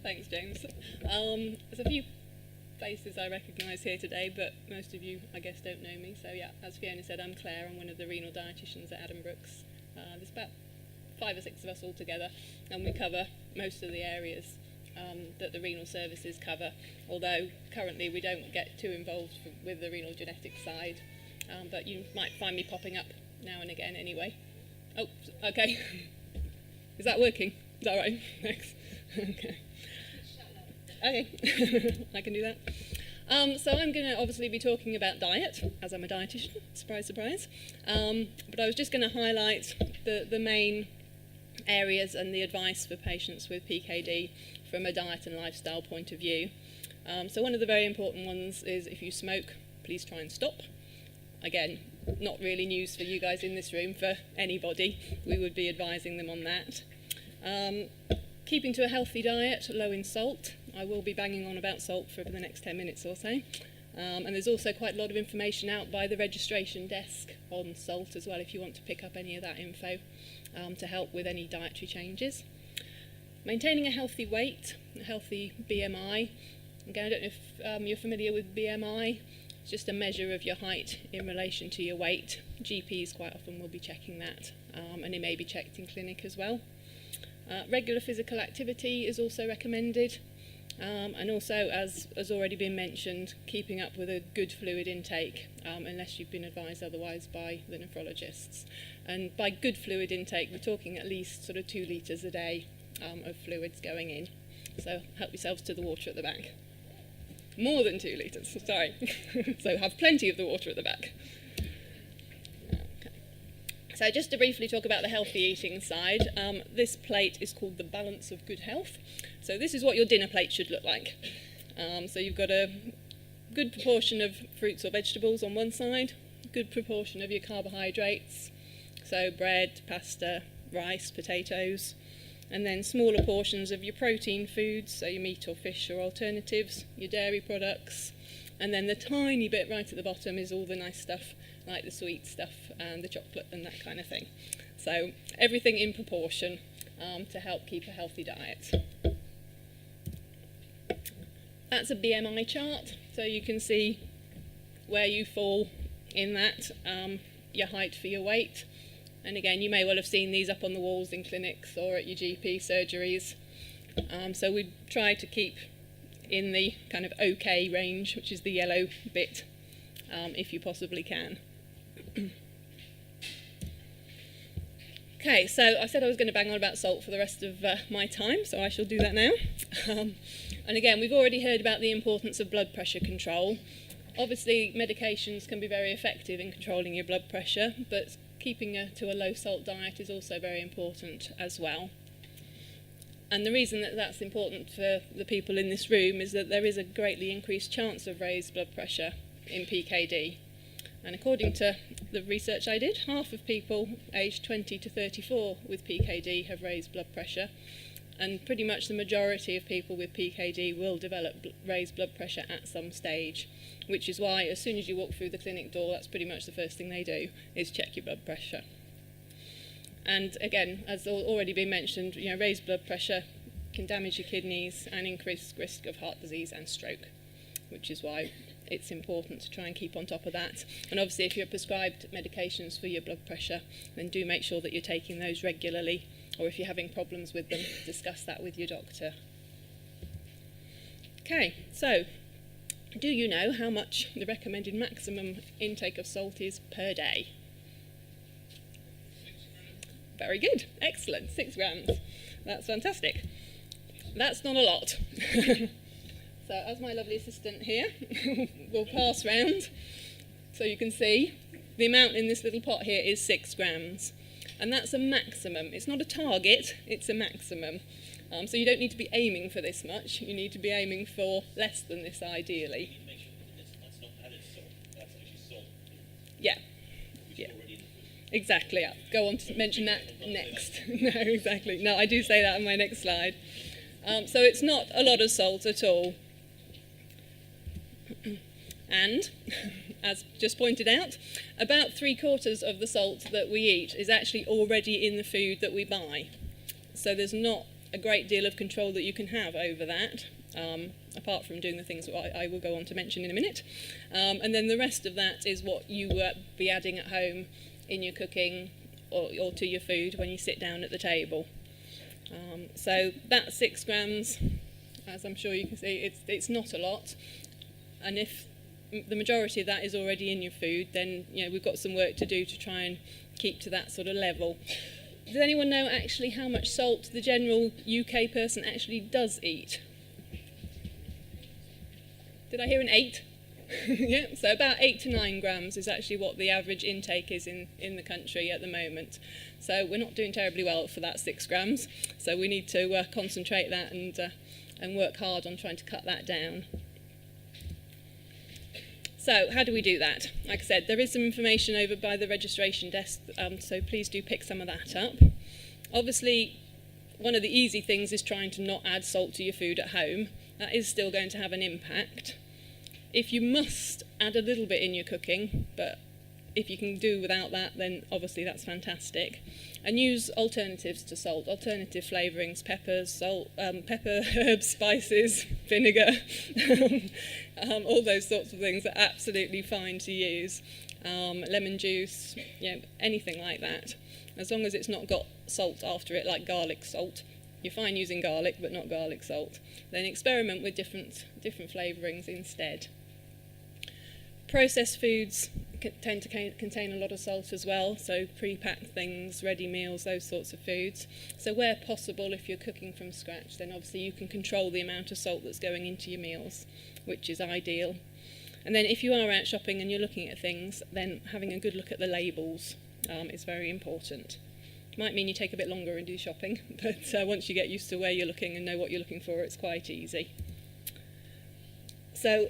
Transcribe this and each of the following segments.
Thanks, James. There's a few faces I recognise here today, but most of you, I guess, don't know me. So yeah, as Fiona said, I'm Claire. I'm one of the renal dietitians at Addenbrooke's. There's about 5 or 6 of us all together, and we cover most of the areas that the renal services cover, although currently we don't get too involved with the renal genetics side, but you might find me popping up now and again anyway. Oh, okay. Is that working? Is that right? Thanks. Okay. Okay, I can do that. So I'm going to obviously be talking about diet, as I'm a dietitian, surprise, surprise. But I was just going to highlight the main areas and the advice for patients with PKD from a diet and lifestyle point of view. So one of the very important ones is if you smoke, please try and stop. Again, not really news for you guys in this room, for anybody. We would be advising them on that. Keeping to a healthy diet, low in salt. I will be banging on about salt for the next 10 minutes or so. And there's also quite a lot of information out by the registration desk on salt as well, if you want to pick up any of that info to help with any dietary changes. Maintaining a healthy weight, a healthy BMI. Again, I don't know if you're familiar with BMI. It's just a measure of your height in relation to your weight. GPs quite often will be checking that, and it may be checked in clinic as well. Regular physical activity is also recommended, and also, as has already been mentioned, keeping up with a good fluid intake, unless you've been advised otherwise by the nephrologists. And by good fluid intake, we're talking at least sort of 2 litres a day of fluids going in. So help yourselves to the water at the back. More than 2 litres, sorry. So have plenty of the water at the back. So just to briefly talk about the healthy eating side, this plate is called the balance of good health. So this is what your dinner plate should look like. So you've got a good proportion of fruits or vegetables on one side, good proportion of your carbohydrates, so bread, pasta, rice, potatoes, and then smaller portions of your protein foods, so your meat or fish or alternatives, your dairy products, and then the tiny bit right at the bottom is all the nice stuff, like the sweet stuff and the chocolate and that kind of thing. So everything in proportion to help keep a healthy diet. That's a BMI chart, so you can see where you fall in that, your height for your weight. And again, you may well have seen these up on the walls in clinics or at your GP surgeries. So we try to keep in the kind of OK range, which is the yellow bit, if you possibly can. Okay, so I said I was going to bang on about salt for the rest of my time, so I shall do that now. And again, we've already heard about the importance of blood pressure control. Obviously, medications can be very effective in controlling your blood pressure, but keeping to a low salt diet is also very important as well. And the reason that that's important for the people in this room is that there is a greatly increased chance of raised blood pressure in PKD. And according to the research I did, half of people aged 20 to 34 with PKD have raised blood pressure, and pretty much the majority of people with PKD will develop raised blood pressure at some stage, which is why as soon as you walk through the clinic door, that's pretty much the first thing they do, is check your blood pressure. And again, as already been mentioned, raised blood pressure can damage your kidneys and increase risk of heart disease and stroke, which is why it's important to try and keep on top of that. And obviously, if you're prescribed medications for your blood pressure, then do make sure that you're taking those regularly, or if you're having problems with them, discuss that with your doctor. Okay, so do you know how much the recommended maximum intake of salt is per day? 6 grams. Very good, excellent, 6 grams. That's fantastic. That's not a lot. So as my lovely assistant here will pass round, so you can see the amount in this little pot here is 6 grams. And that's a maximum. It's not a target, it's a maximum. So you don't need to be aiming for this much. You need to be aiming for less than this ideally. Make sure that's not added salt. That's actually salt. Yeah. Which Yeah. is already in the food. Exactly, yeah. Go on to mention that next. No, exactly. No, I do say that on my next slide. So it's not a lot of salt at all. And, as just pointed out, about 3/4 of the salt that we eat is actually already in the food that we buy. So there's not a great deal of control that you can have over that, apart from doing the things that I will go on to mention in a minute. And then the rest of that is what you be adding at home in your cooking or to your food when you sit down at the table. So that 6 grams, as I'm sure you can see, it's not a lot. And if the majority of that is already in your food, then we've got some work to do to try and keep to that sort of level. Does anyone know actually how much salt the general UK person actually does eat? Did I hear an 8? Yeah, so about 8 to 9 grams is actually what the average intake is in the country at the moment. So we're not doing terribly well for that 6 grams. So we need to concentrate that and work hard on trying to cut that down. So how do we do that? Like I said, there is some information over by the registration desk, so please do pick some of that up. Obviously, one of the easy things is trying to not add salt to your food at home. That is still going to have an impact. If you must, add a little bit in your cooking, but if you can do without that, then obviously that's fantastic. And use alternatives to salt, alternative flavourings, peppers, salt, pepper, herbs, spices, vinegar, all those sorts of things are absolutely fine to use. Lemon juice, anything like that. As long as it's not got salt after it, like garlic salt. You're fine using garlic, but not garlic salt. Then experiment with different flavourings instead. Processed foods tend to contain a lot of salt as well, so pre-packed things, ready meals, those sorts of foods. So where possible, if you're cooking from scratch, then obviously you can control the amount of salt that's going into your meals, which is ideal. And then if you are out shopping and you're looking at things, then having a good look at the labels is very important. Might mean you take a bit longer and do shopping, but once you get used to where you're looking and know what you're looking for, it's quite easy. So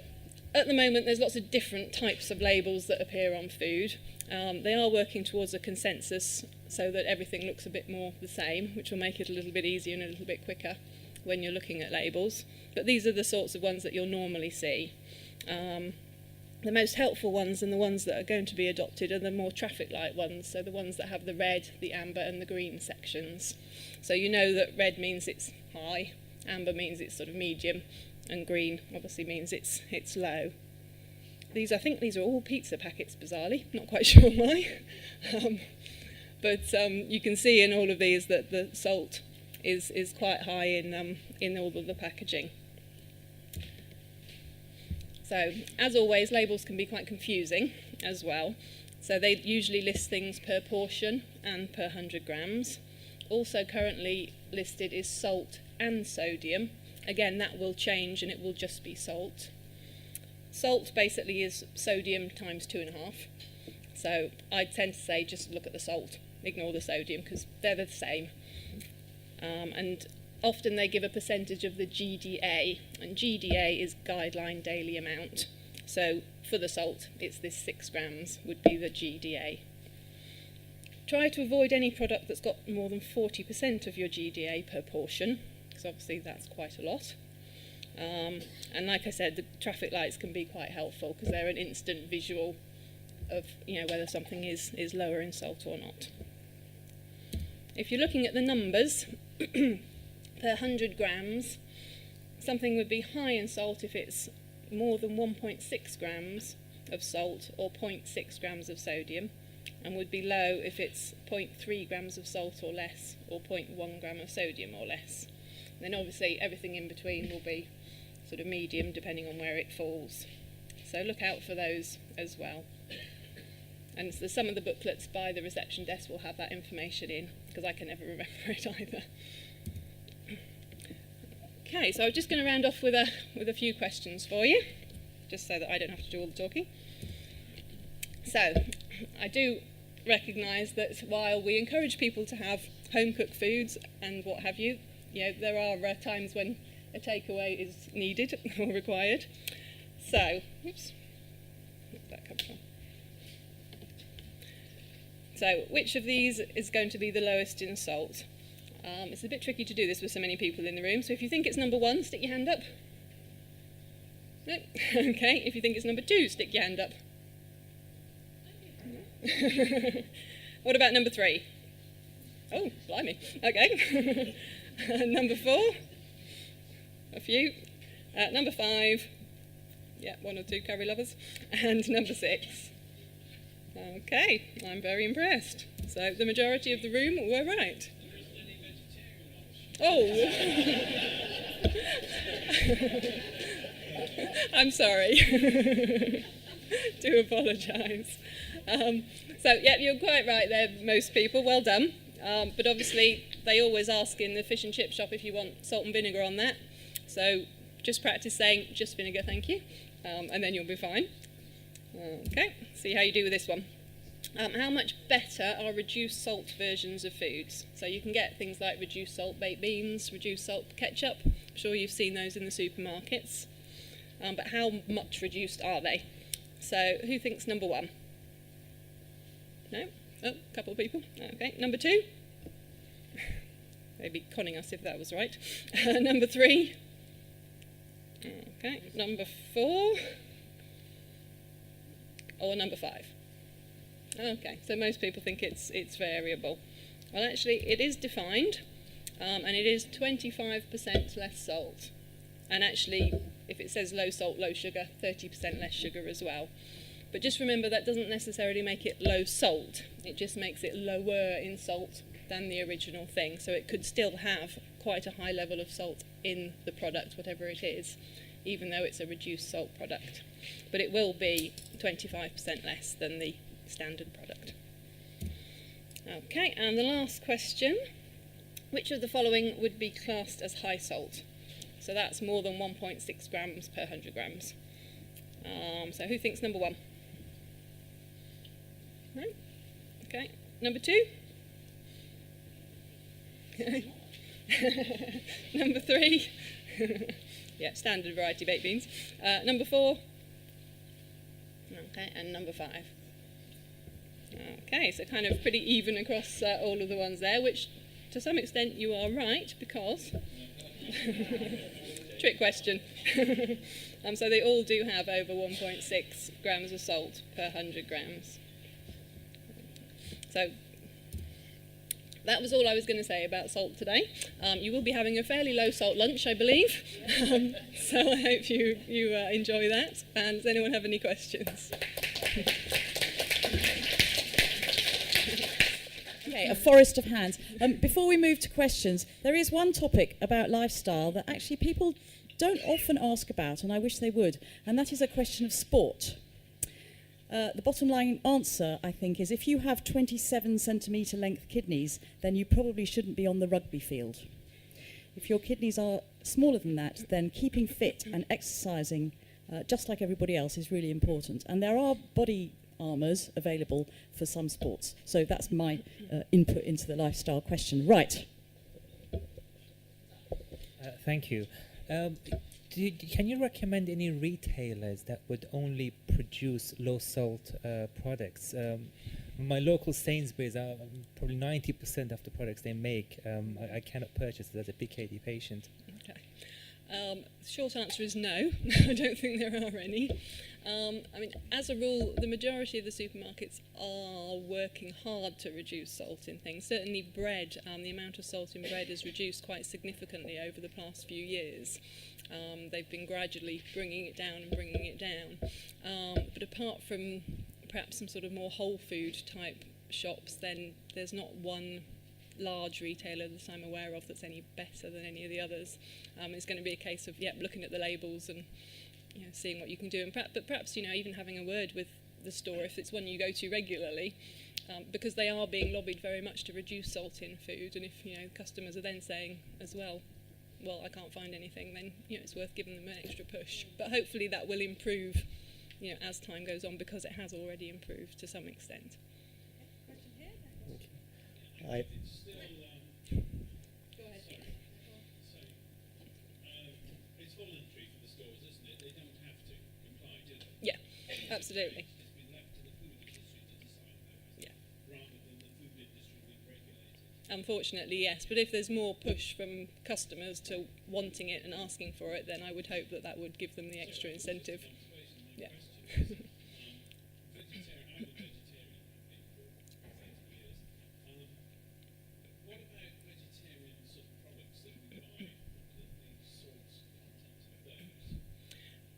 at the moment, there's lots of different types of labels that appear on food. They are working towards a consensus so that everything looks a bit more the same, which will make it a little bit easier and a little bit quicker when you're looking at labels. But these are the sorts of ones that you'll normally see. The most helpful ones and the ones that are going to be adopted are the more traffic light ones, so the ones that have the red, the amber and the green sections. So you know that red means it's high, amber means it's sort of medium, and green obviously means it's low. I think these are all pizza packets, bizarrely, not quite sure why. But you can see in all of these that the salt is quite high in all of the packaging. So, as always, labels can be quite confusing as well. So they usually list things per portion and per 100 grams. Also currently listed is salt and sodium. Again, that will change and it will just be salt. Salt basically is sodium times 2.5. So I tend to say just look at the salt, ignore the sodium because they're the same. And often they give a percentage of the GDA, and GDA is guideline daily amount. So for the salt, it's this 6 grams would be the GDA. Try to avoid any product that's got more than 40% of your GDA per portion, because obviously that's quite a lot. And like I said, the traffic lights can be quite helpful because they're an instant visual of whether something is lower in salt or not. If you're looking at the numbers, per 100 grams, something would be high in salt if it's more than 1.6 grams of salt or 0.6 grams of sodium, and would be low if it's 0.3 grams of salt or less, or 0.1 gram of sodium or less. And then obviously everything in between will be sort of medium depending on where it falls. So look out for those as well. And so some of the booklets by the reception desk will have that information in, because I can never remember it either. Okay, so I'm just going to round off with a few questions for you, just so that I don't have to do all the talking. So, I do recognise that while we encourage people to have home-cooked foods and what have you, there are times when a takeaway is needed or required. So, oops, where's that come from? So, which of these is going to be the lowest in salt? It's a bit tricky to do this with so many people in the room, so if you think it's number 1, stick your hand up. No? Okay, if you think it's number 2, stick your hand up. What about number 3? Oh, blimey, okay. Number 4, a few. Number 5, yeah, 1 or 2 curry lovers. And number 6. Okay, I'm very impressed. So the majority of the room were right. Oh! I'm sorry. Do apologise. So, yeah, you're quite right there, most people. Well done. But obviously, they always ask in the fish and chip shop if you want salt and vinegar on that. So just practice saying, just vinegar, thank you. And then you'll be fine. Okay, see how you do with this one. How much better are reduced salt versions of foods? So you can get things like reduced salt baked beans, reduced salt ketchup. I'm sure you've seen those in the supermarkets. But how much reduced are they? So who thinks number 1? No? Oh, a couple of people. Okay, number 2? They'd be conning us if that was right. Number 3? Okay, number 4? Or number 5? Okay, so most people think it's variable. Well, actually, it is defined, and it is 25% less salt. And actually, if it says low salt, low sugar, 30% less sugar as well. But just remember that doesn't necessarily make it low salt. It just makes it lower in salt than the original thing. So it could still have quite a high level of salt in the product, whatever it is, even though it's a reduced salt product. But it will be 25% less than the standard product. Okay, and the last question. Which of the following would be classed as high salt? So that's more than 1.6 grams per 100 grams. So who thinks number 1? No? Okay, number 2? Number 3? Yeah, standard variety baked beans. Number 4? Okay, and number 5. Okay, so kind of pretty even across all of the ones there, which to some extent you are right, because... Trick question. So they all do have over 1.6 grams of salt per 100 grams. So that was all I was going to say about salt today. You will be having a fairly low salt lunch, I believe. So I hope you enjoy that. And does anyone have any questions? Okay, a forest of hands. Before we move to questions, there is one topic about lifestyle that actually people don't often ask about, and I wish they would, and that is a question of sport. The bottom line answer, I think, is if you have 27 centimetre length kidneys, then you probably shouldn't be on the rugby field. If your kidneys are smaller than that, then keeping fit and exercising, just like everybody else, is really important. And there are body armours available for some sports. So that's my input into the lifestyle question. Right. Thank you. Can you recommend any retailers that would only produce low-salt products? My local Sainsbury's, probably 90% of the products they make, I cannot purchase as a PKD patient. Okay. Short answer is no. I don't think there are any. I mean, as a rule, the majority of the supermarkets are working hard to reduce salt in things. Certainly bread, the amount of salt in bread has reduced quite significantly over the past few years. They've been gradually bringing it down. But apart from perhaps some sort of more whole food type shops, then there's not one large retailer that I'm aware of that's any better than any of the others. It's going to be a case of looking at the labels and seeing what you can do, and perhaps even having a word with the store if it's one you go to regularly, because they are being lobbied very much to reduce salt in food. And if customers are then saying as well, I can't find anything, then it's worth giving them an extra push. But hopefully that will improve as time goes on, because it has already improved to some extent. Hi. Go ahead. It's voluntary for the stores, isn't it? They don't have to comply, do they? Yeah, absolutely. It's been left to the food industry to decide those, rather than the food industry being regulated. Unfortunately, yes. But if there's more push from customers to wanting it and asking for it, then I would hope that would give them the extra incentive. Yeah. I'm a vegetarian, I've been for 30 years. What about vegetarian sort of products that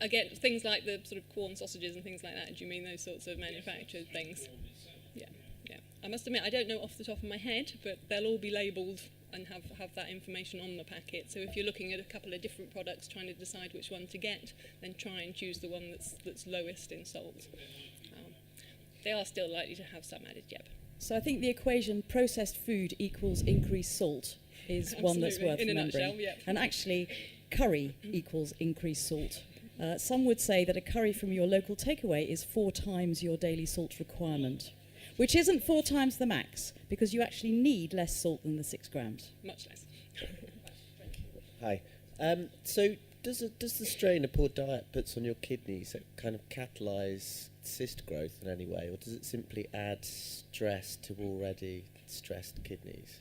again, things like the sort of Quorn sausages and things like that. Do you mean those sorts of manufactured things? Yeah, yeah. I must admit, I don't know off the top of my head, but they'll all be labelled and have that information on the packet. So if you're looking at a couple of different products, trying to decide which one to get, then try and choose the one that's lowest in salt. They are still likely to have some added, yep. So I think the equation processed food equals increased salt is one that's worth in a remembering. nutshell, yep. And actually, curry equals increased salt. Some would say that a curry from your local takeaway is 4 times your daily salt requirement, which isn't 4 times the max, because you actually need less salt than the 6 grams. Much less. Hi. So does the strain a poor diet puts on your kidneys kind of catalyse cyst growth in any way, or does it simply add stress to already stressed kidneys?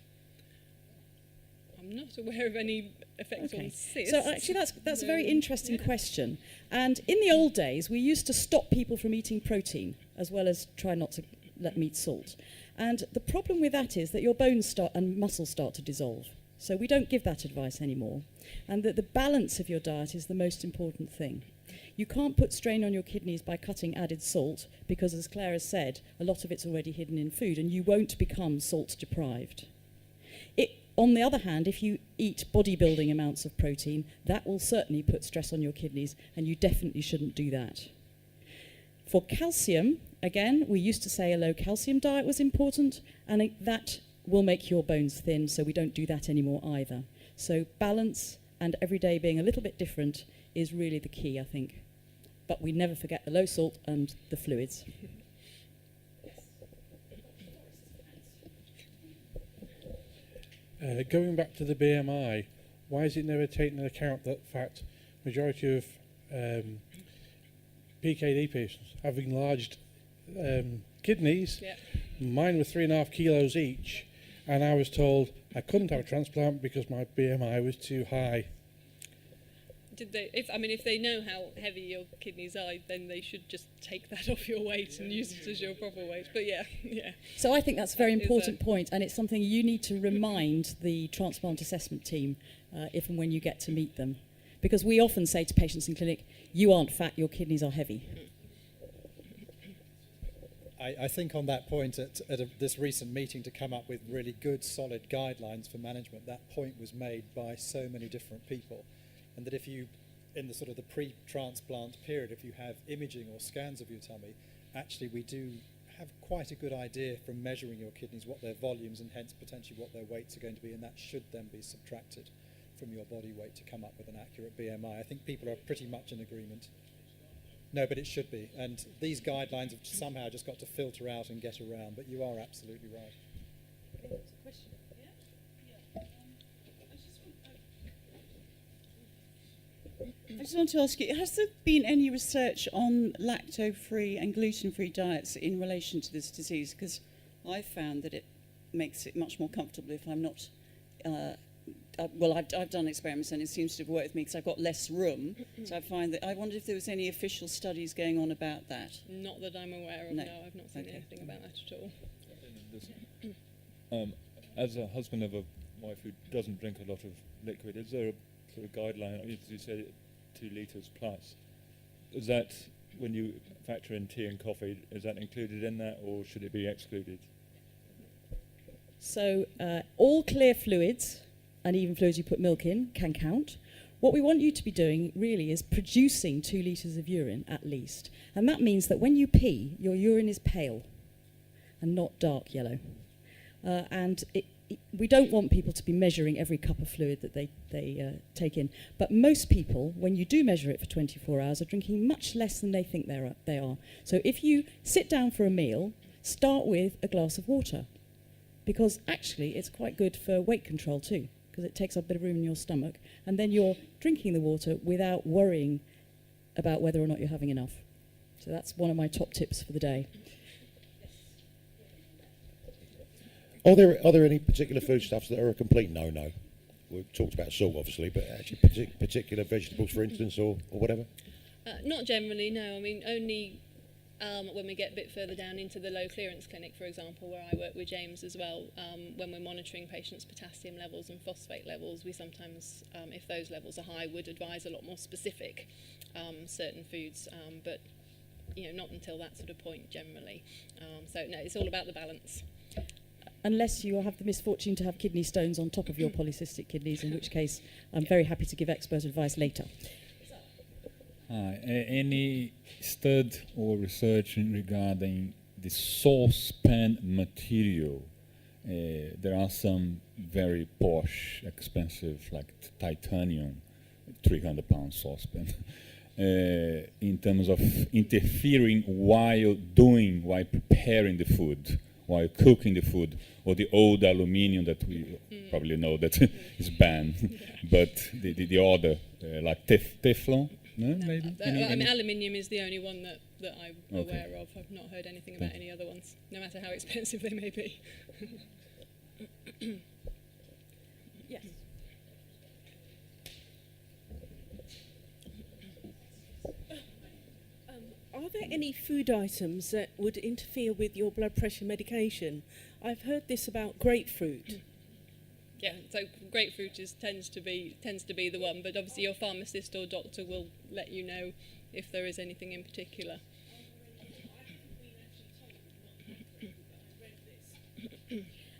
I'm not aware of any effects on cysts. So actually that's a very interesting question. And in the old days, we used to stop people from eating protein, as well as try not to let them eat salt. And the problem with that is that your bones and muscles start to dissolve. So we don't give that advice anymore. And that the balance of your diet is the most important thing. You can't put strain on your kidneys by cutting added salt, because as Claire has said, a lot of it's already hidden in food, and you won't become salt deprived. On the other hand, if you eat bodybuilding amounts of protein, that will certainly put stress on your kidneys, and you definitely shouldn't do that. For calcium, again, we used to say a low calcium diet was important, and that will make your bones thin, so we don't do that anymore either. So balance and every day being a little bit different is really the key, I think. But we never forget the low salt and the fluids. Going back to the BMI, why is it never taken into account that fact majority of PKD patients have enlarged kidneys? Yeah. Mine were 3.5 kilos each, and I was told I couldn't have a transplant because my BMI was too high. Did they? If they know how heavy your kidneys are, then they should just take that off your weight and use it as your proper weight. But yeah. So I think that's a very important point, and it's something you need to remind the transplant assessment team if and when you get to meet them. Because we often say to patients in clinic, you aren't fat, your kidneys are heavy. I think on that point, at this recent meeting, to come up with really good, solid guidelines for management, that point was made by so many different people. And that if you, in the sort of the pre-transplant period, if you have imaging or scans of your tummy, actually we do have quite a good idea from measuring your kidneys what their volumes and hence potentially what their weights are going to be, and that should then be subtracted from your body weight to come up with an accurate BMI. I think people are pretty much in agreement. No, but it should be. And these guidelines have somehow just got to filter out and get around, but you are absolutely right. I just want to ask you, has there been any research on lacto-free and gluten-free diets in relation to this disease? Because I've found that it makes it much more comfortable if I'm not... I've done experiments and it seems to have worked with me because I've got less room. So I find that... I wondered if there was any official studies going on about that. Not that I'm aware of, no. I've not seen anything about that at all. As a husband of a wife who doesn't drink a lot of liquid, is there a sort of guideline, as you said, 2 litres plus? Is that, when you factor in tea and coffee, is that included in that, or should it be excluded? So all clear fluids, and even fluids you put milk in, can count. What we want you to be doing really is producing 2 litres of urine at least. And that means that when you pee, your urine is pale and not dark yellow. We don't want people to be measuring every cup of fluid that they take in. But most people, when you do measure it for 24 hours, are drinking much less than they think they are. So if you sit down for a meal, start with a glass of water. Because actually it's quite good for weight control too, because it takes up a bit of room in your stomach. And then you're drinking the water without worrying about whether or not you're having enough. So that's one of my top tips for the day. Are there any particular foodstuffs that are a complete no-no? We've talked about salt, obviously, but actually particular vegetables, for instance, or whatever? Not generally, no. I mean, only when we get a bit further down into the low clearance clinic, for example, where I work with James as well, when we're monitoring patients' potassium levels and phosphate levels, we sometimes, if those levels are high, would advise a lot more specific certain foods, but not until that sort of point generally. So no, it's all about the balance. Unless you have the misfortune to have kidney stones on top of your polycystic kidneys, in which case I'm very happy to give expert advice later. Any study or research regarding the saucepan material? There are some very posh, expensive, like titanium, 300-pound saucepan, in terms of interfering while preparing the food, while cooking the food, or the old aluminium that we probably know that is banned, but the other, like Teflon. No, maybe? Aluminium is the only one that I'm aware of. I've not heard anything about any other ones, no matter how expensive they may be. Yes. Are there any food items that would interfere with your blood pressure medication? I've heard this about grapefruit. Yeah, so grapefruit tends to be the one, but obviously your pharmacist or doctor will let you know if there is anything in particular.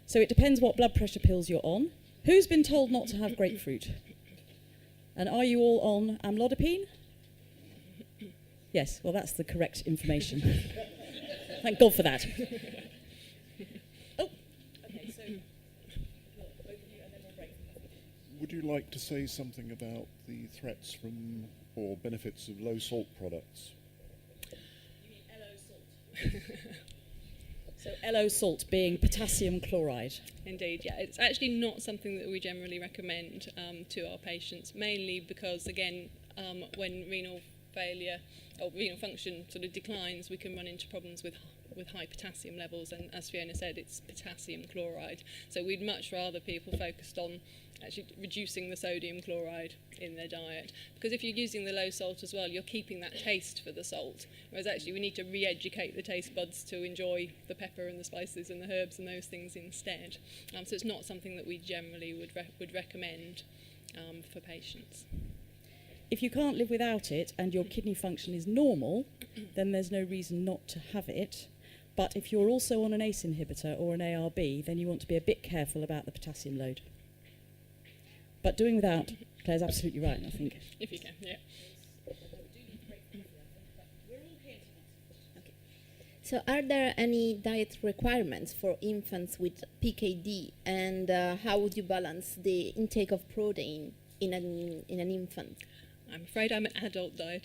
So it depends what blood pressure pills you're on. Who's been told not to have grapefruit? And are you all on amlodipine? Yes, well that's the correct information. Thank God for that. Would you like to say something about the threats from or benefits of low salt products? You mean LO salt? So LO salt being potassium chloride. Indeed, yeah. It's actually not something that we generally recommend to our patients, mainly because, again, when renal failure or renal function sort of declines, we can run into problems with high potassium levels, and as Fiona said, it's potassium chloride. So we'd much rather people focused on actually reducing the sodium chloride in their diet, because if you're using the low salt as well, you're keeping that taste for the salt, whereas actually we need to re-educate the taste buds to enjoy the pepper and the spices and the herbs and those things instead. So it's not something that we generally would recommend for patients. If you can't live without it and your kidney function is normal, then there's no reason not to have it. But if you're also on an ACE inhibitor or an ARB, then you want to be a bit careful about the potassium load. But doing without, Claire's absolutely right, I think. If you can, yeah. So are there any diet requirements for infants with PKD, and how would you balance the intake of protein in an infant? I'm afraid I'm an adult dietitian.